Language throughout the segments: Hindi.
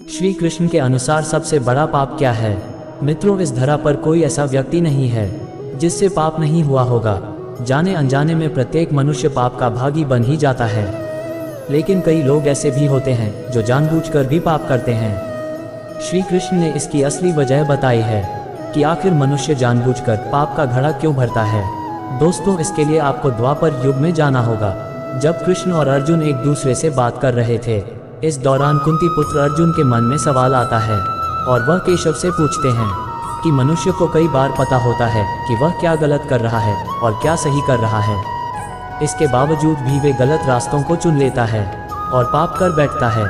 श्री कृष्ण के अनुसार सबसे बड़ा पाप क्या है? मित्रों, इस धरा पर कोई ऐसा व्यक्ति नहीं है जिससे पाप नहीं हुआ होगा। जाने अनजाने में प्रत्येक मनुष्य पाप का भागी बन ही जाता है, लेकिन कई लोग ऐसे भी होते हैं जो जानबूझकर भी पाप करते हैं। श्री कृष्ण ने इसकी असली वजह बताई है कि आखिर मनुष्य जानबूझकर पाप का घड़ा क्यों भरता है। दोस्तों, इसके लिए आपको द्वापर युग में जाना होगा, जब कृष्ण और अर्जुन एक दूसरे से बात कर रहे थे। इस दौरान कुंती पुत्र अर्जुन के मन में सवाल आता है और वह केशव से पूछते हैं कि मनुष्य को कई बार पता होता है कि वह क्या गलत कर रहा है और क्या सही कर रहा है। इसके बावजूद भी वे गलत रास्तों को चुन लेता है और पाप कर बैठता है।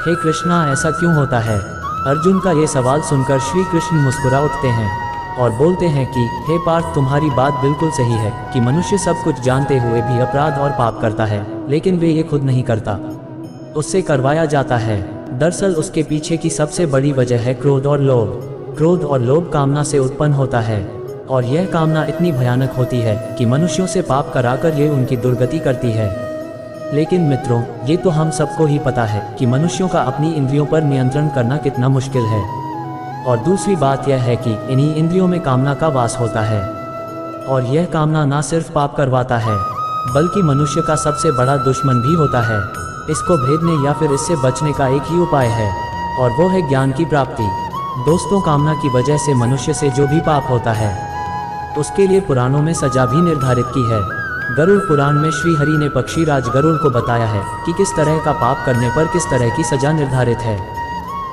हे कृष्णा, ऐसा क्यों होता है? अर्जुन का ये सवाल सुनकर श्री कृष्ण मुस्कुरा उठते हैं और बोलते हैं कि हे पार्थ, तुम्हारी बात बिल्कुल सही है कि मनुष्य सब कुछ जानते हुए भी अपराध और पाप करता है, लेकिन वे ये खुद नहीं करता, उससे करवाया जाता है। दरअसल उसके पीछे की सबसे बड़ी वजह है क्रोध और लोभ। क्रोध और लोभ कामना से उत्पन्न होता है और यह कामना इतनी भयानक होती है कि मनुष्यों से पाप कराकर ये उनकी दुर्गति करती है। लेकिन मित्रों, ये तो हम सबको ही पता है कि मनुष्यों का अपनी इंद्रियों पर नियंत्रण करना कितना मुश्किल है। और दूसरी बात यह है कि इन्हीं इंद्रियों में कामना का वास होता है और यह कामना ना सिर्फ पाप करवाता है बल्कि मनुष्य का सबसे बड़ा दुश्मन भी होता है। इसको भेदने या फिर इससे बचने का एक ही उपाय है और वो है ज्ञान की प्राप्ति। दोस्तों, कामना की वजह से मनुष्य से जो भी पाप होता है उसके लिए पुराणों में सजा भी निर्धारित की है। गरुड़ पुराण में श्री हरि ने पक्षी राज गरुड़ को बताया है कि किस तरह का पाप करने पर किस तरह की सजा निर्धारित है।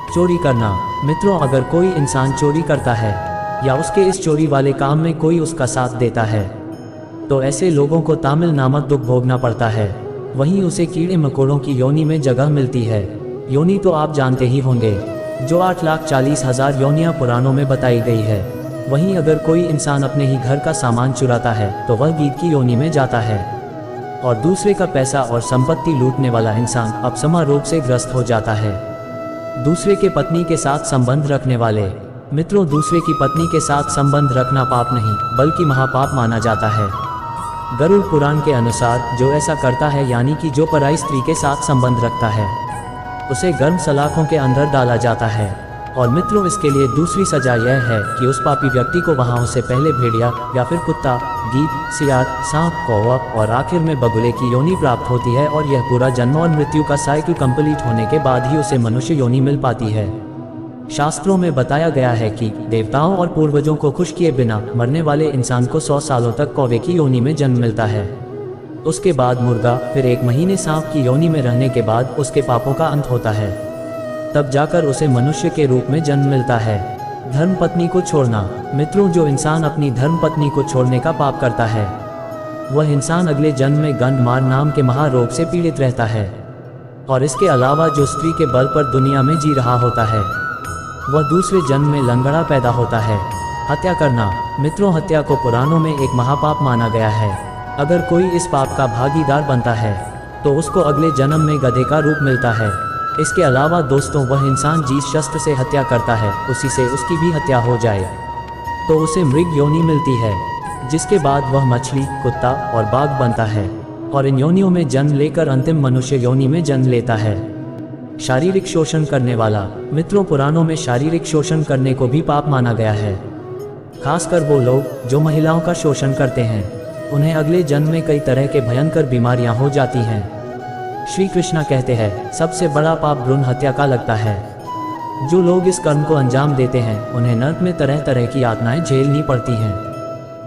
चोरी करना। मित्रों, अगर कोई इंसान चोरी करता है या उसके इस चोरी वाले काम में कोई उसका साथ देता है तो ऐसे लोगों को तामिल नामक दुख भोगना पड़ता है। वहीं उसे कीड़े मकोड़ों की योनि में जगह मिलती है। योनि तो आप जानते ही होंगे, जो 8,40,000 योनियां पुराणों में बताई गई है। वहीं अगर कोई इंसान अपने ही घर का सामान चुराता है तो वह गीद की योनि में जाता है और दूसरे का पैसा और संपत्ति लूटने वाला इंसान अपसमा रोग से ग्रस्त हो जाता है। दूसरे के पत्नी के साथ संबंध रखने वाले। मित्रों, दूसरे की पत्नी के साथ संबंध रखना पाप नहीं बल्कि महापाप माना जाता है। गरुड़ पुराण के अनुसार जो ऐसा करता है, यानी कि जो पराई स्त्री के साथ संबंध रखता है, उसे गर्म सलाखों के अंदर डाला जाता है। और मित्रों, इसके लिए दूसरी सजा यह है कि उस पापी व्यक्ति को वहां उससे पहले भेड़िया या फिर कुत्ता, गीद, सियार, सांप, कौवा और आखिर में बगुले की योनि प्राप्त होती है और यह पूरा जन्म और मृत्यु का साइकिल कंप्लीट होने के बाद ही उसे मनुष्य योनि मिल पाती है। शास्त्रों में बताया गया है कि देवताओं और पूर्वजों को खुश किए बिना मरने वाले इंसान को 100 सालों तक कौवे की योनि में जन्म मिलता है। उसके बाद मुर्गा, फिर 1 महीने सांप की योनि में रहने के बाद उसके पापों का अंत होता है। तब जाकर उसे मनुष्य के रूप में जन्म मिलता है। धर्म पत्नी को छोड़ना। मित्रों, जो इंसान अपनी धर्म पत्नी को छोड़ने का पाप करता है वह इंसान अगले जन्म में गंधमार नाम के महारोग से पीड़ित रहता है। और इसके अलावा जो स्त्री के बल पर दुनिया में जी रहा होता है वह दूसरे जन्म में लंगड़ा पैदा होता है। हत्या करना। मित्रों, हत्या को पुराणों में एक महापाप माना गया है। अगर कोई इस पाप का भागीदार बनता है तो उसको अगले जन्म में गधे का रूप मिलता है। इसके अलावा दोस्तों, वह इंसान जिस शस्त्र से हत्या करता है उसी से उसकी भी हत्या हो जाए तो उसे मृग योनि मिलती है, जिसके बाद वह मछली, कुत्ता और बाघ बनता है और इन योनियों में जन्म लेकर अंतिम मनुष्य योनि में जन्म लेता है। शारीरिक शोषण करने वाला। मित्रों, पुराणों में शारीरिक शोषण करने को भी पाप माना गया है। खासकर वो लोग जो महिलाओं का शोषण करते हैं, उन्हें अगले जन्म में कई तरह के भयंकर बीमारियां हो जाती हैं। श्री कृष्णा कहते हैं, सबसे बड़ा पाप भ्रूण हत्या का लगता है। जो लोग इस कर्म को अंजाम देते हैं उन्हें नरक में तरह तरह की यातनाएं झेलनी पड़ती हैं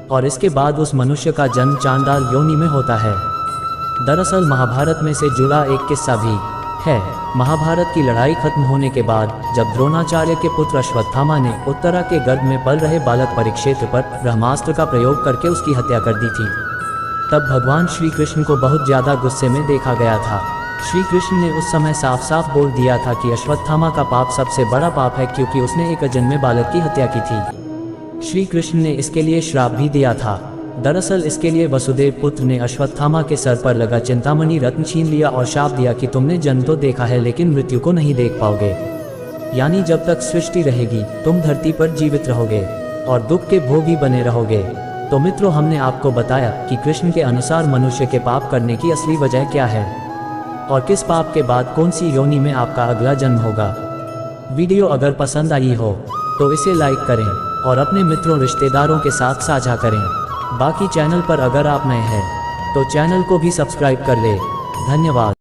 और इसके बाद उस मनुष्य का जन्म चांडाल योनि में होता है। दरअसल महाभारत में से जुड़ा एक किस्सा भी है। महाभारत की लड़ाई खत्म होने के बाद जब द्रोणाचार्य के पुत्र अश्वत्थामा ने उत्तरा के गर्भ में पल रहे बालक परीक्षित पर ब्रह्मास्त्र का प्रयोग करके उसकी हत्या कर दी थी, तब भगवान श्री कृष्ण को बहुत ज्यादा गुस्से में देखा गया था। श्री कृष्ण ने उस समय साफ साफ बोल दिया था कि अश्वत्थामा का पाप सबसे बड़ा पाप है, क्योंकि उसने एक अजन्मे बालक की हत्या की थी। श्री कृष्ण ने इसके लिए श्राप भी दिया था। दरअसल इसके लिए वसुदेव पुत्र ने अश्वत्थामा के सर पर लगा चिंतामणि रत्न छीन लिया और शाप दिया कि तुमने जन्म तो देखा है लेकिन मृत्यु को नहीं देख पाओगे, यानी जब तक सृष्टि रहेगी तुम धरती पर जीवित रहोगे और दुख के भोगी बने रहोगे। तो मित्रों, हमने आपको बताया कि कृष्ण के अनुसार मनुष्य के पाप करने की असली वजह क्या है और किस पाप के बाद कौन सी योनि में आपका अगला जन्म होगा। वीडियो अगर पसंद आई हो तो इसे लाइक करें और अपने मित्रों रिश्तेदारों के साथ साझा करें। बाकी चैनल पर अगर आप नए हैं तो चैनल को भी सब्सक्राइब कर ले। धन्यवाद।